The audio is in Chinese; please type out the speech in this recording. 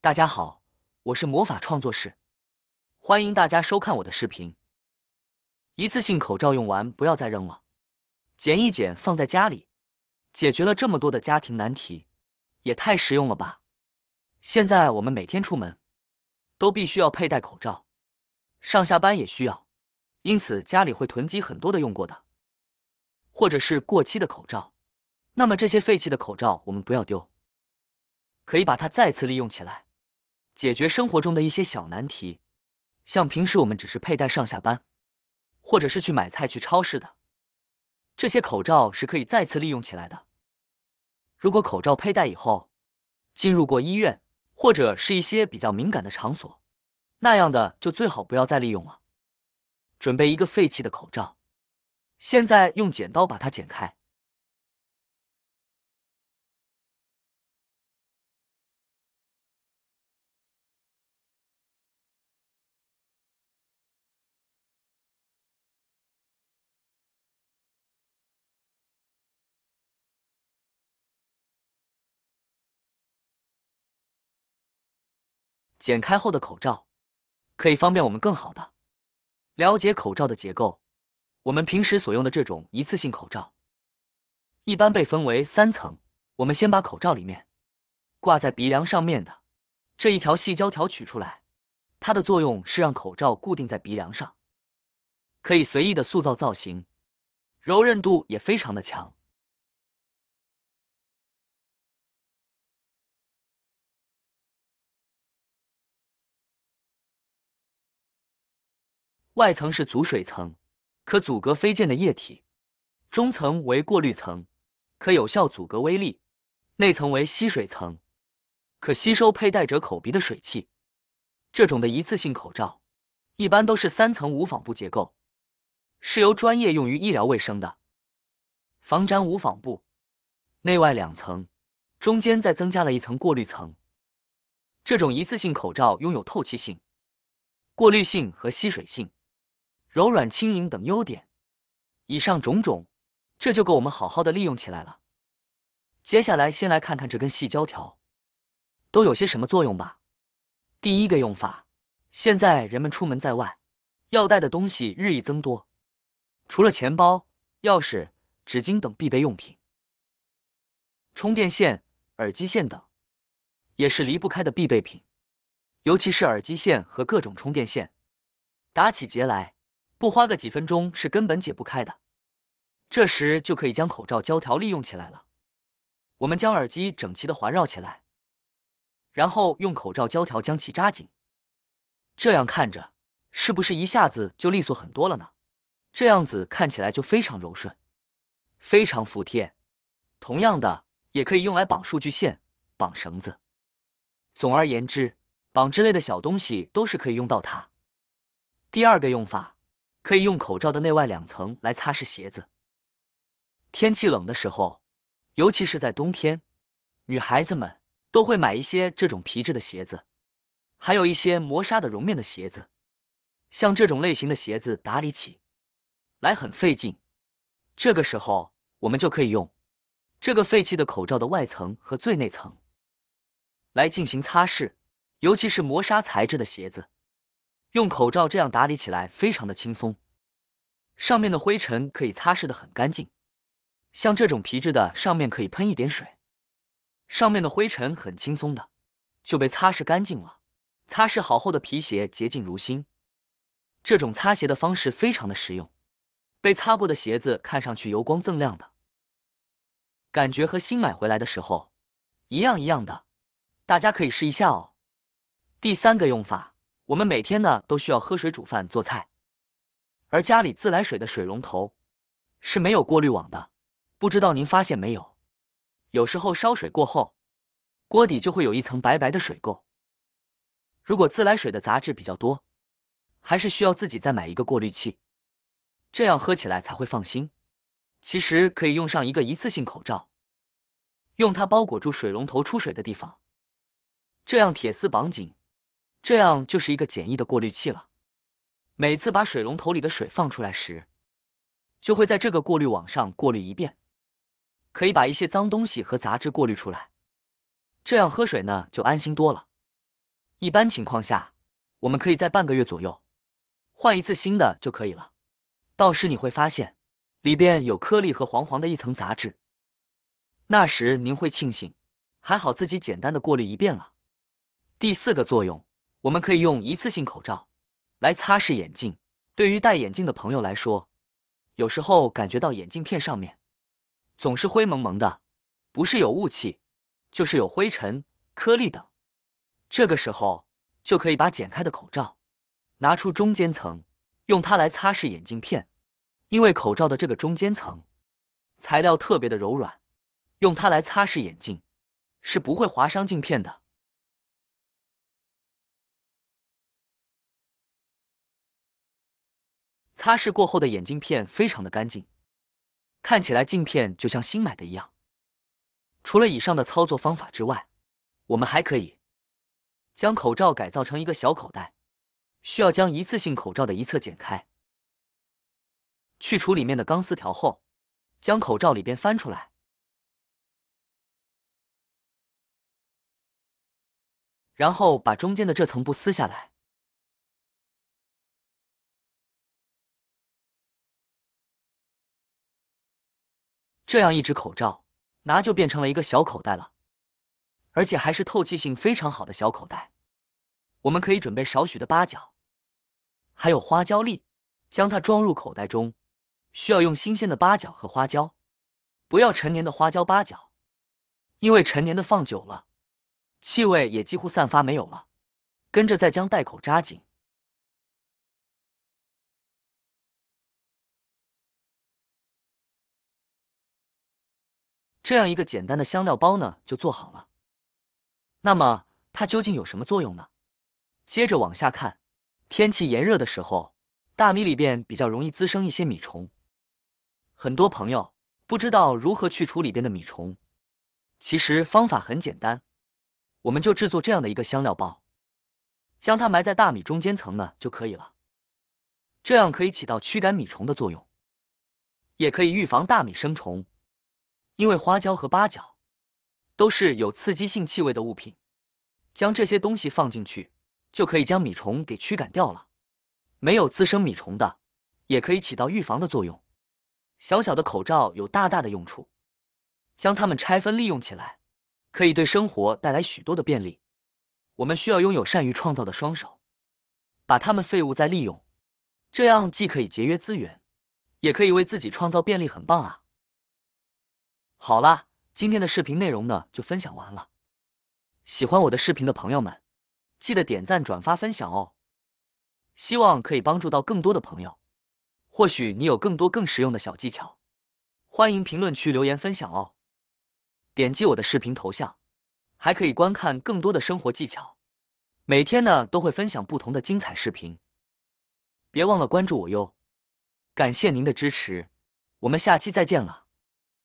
大家好，我是魔法创作室，欢迎大家收看我的视频。一次性口罩用完不要再扔了，剪一剪放在家里，解决了这么多的家庭难题，也太实用了吧！现在我们每天出门都必须要佩戴口罩，上下班也需要，因此家里会囤积很多的用过的，或者是过期的口罩。那么这些废弃的口罩我们不要丢，可以把它再次利用起来，解决生活中的一些小难题。像平时我们只是佩戴上下班，或者是去买菜去超市的，这些口罩是可以再次利用起来的。如果口罩佩戴以后进入过医院，或者是一些比较敏感的场所，那样的就最好不要再利用了。准备一个废弃的口罩，现在用剪刀把它剪开。剪开后的口罩可以方便我们更好的了解口罩的结构。我们平时所用的这种一次性口罩，一般被分为3层。我们先把口罩里面挂在鼻梁上面的这一条细胶条取出来，它的作用是让口罩固定在鼻梁上，可以随意的塑造造型，柔韧度也非常的强。外层是阻水层，可阻隔飞溅的液体；中层为过滤层，可有效阻隔微粒；内层为吸水层，可吸收佩戴者口鼻的水汽。这种的一次性口罩一般都是3层无纺布结构，是由专业用于医疗卫生的防粘无纺布，内外2层，中间再增加了一层过滤层。这种一次性口罩拥有透气性、过滤性和吸水性、柔软轻盈等优点。以上种种，这就够我们好好的利用起来了。接下来先来看看这根细胶条都有些什么作用吧。第一个用法，现在人们出门在外要带的东西日益增多，除了钱包、钥匙、纸巾等必备用品，充电线、耳机线等也是离不开的必备品，尤其是耳机线和各种充电线，打起结来不花个几分钟是根本解不开的。这时就可以将口罩胶条利用起来了。我们将耳机整齐的环绕起来，然后用口罩胶条将其扎紧，这样看着是不是一下子就利索很多了呢？这样子看起来就非常柔顺，非常服帖。同样的，也可以用来绑数据线、绑绳子。总而言之，绑之类的小东西都是可以用到它。第二个用法，可以用口罩的内外2层来擦拭鞋子。天气冷的时候，尤其是在冬天，女孩子们都会买一些这种皮质的鞋子，还有一些磨砂的绒面的鞋子。像这种类型的鞋子打理起来很费劲，这个时候我们就可以用这个废弃的口罩的外层和最内层来进行擦拭，尤其是磨砂材质的鞋子，用口罩这样打理起来非常的轻松，上面的灰尘可以擦拭得很干净。像这种皮质的上面可以喷一点水，上面的灰尘很轻松的就被擦拭干净了。擦拭好后的皮鞋洁净如新，这种擦鞋的方式非常的实用，被擦过的鞋子看上去油光锃亮的，感觉和新买回来的时候一样一样的，大家可以试一下哦。第三个用法，我们每天呢都需要喝水煮饭做菜，而家里自来水的水龙头是没有过滤网的，不知道您发现没有，有时候烧水过后，锅底就会有一层白白的水垢。如果自来水的杂质比较多，还是需要自己再买一个过滤器，这样喝起来才会放心。其实可以用上一个一次性口罩，用它包裹住水龙头出水的地方，这样铁丝绑紧，这样就是一个简易的过滤器了。每次把水龙头里的水放出来时，就会在这个过滤网上过滤一遍，可以把一些脏东西和杂质过滤出来，这样喝水呢就安心多了。一般情况下，我们可以在半个月左右换一次新的就可以了。到时你会发现，里边有颗粒和黄黄的一层杂质，那时您会庆幸，还好自己简单的过滤一遍了。第4个作用，我们可以用一次性口罩来擦拭眼镜。对于戴眼镜的朋友来说，有时候感觉到眼镜片上面总是灰蒙蒙的，不是有雾气，就是有灰尘、颗粒等。这个时候就可以把剪开的口罩拿出中间层，用它来擦拭眼镜片。因为口罩的这个中间层材料特别的柔软，用它来擦拭眼镜是不会划伤镜片的。擦拭过后的眼镜片非常的干净，看起来镜片就像新买的一样。除了以上的操作方法之外，我们还可以将口罩改造成一个小口袋，需要将一次性口罩的一侧剪开，去除里面的钢丝条后，将口罩里边翻出来，然后把中间的这层布撕下来。这样一只口罩拿就变成了一个小口袋了，而且还是透气性非常好的小口袋。我们可以准备少许的八角，还有花椒粒，将它装入口袋中。需要用新鲜的八角和花椒，不要陈年的花椒八角，因为陈年的放久了，气味也几乎散发没有了。跟着再将袋口扎紧。这样一个简单的香料包呢，就做好了。那么它究竟有什么作用呢？接着往下看，天气炎热的时候，大米里边比较容易滋生一些米虫。很多朋友不知道如何去除里边的米虫，其实方法很简单，我们就制作这样的一个香料包，将它埋在大米中间层呢就可以了。这样可以起到驱赶米虫的作用，也可以预防大米生虫。因为花椒和八角都是有刺激性气味的物品，将这些东西放进去，就可以将米虫给驱赶掉了。没有滋生米虫的，也可以起到预防的作用。小小的口罩有大大的用处，将它们拆分利用起来，可以对生活带来许多的便利。我们需要拥有善于创造的双手，把它们废物再利用，这样既可以节约资源，也可以为自己创造便利，很棒啊！好啦，今天的视频内容呢就分享完了。喜欢我的视频的朋友们，记得点赞、转发、分享哦。希望可以帮助到更多的朋友。或许你有更多更实用的小技巧，欢迎评论区留言分享哦。点击我的视频头像，还可以观看更多的生活技巧。每天呢都会分享不同的精彩视频，别忘了关注我哟。感谢您的支持，我们下期再见了。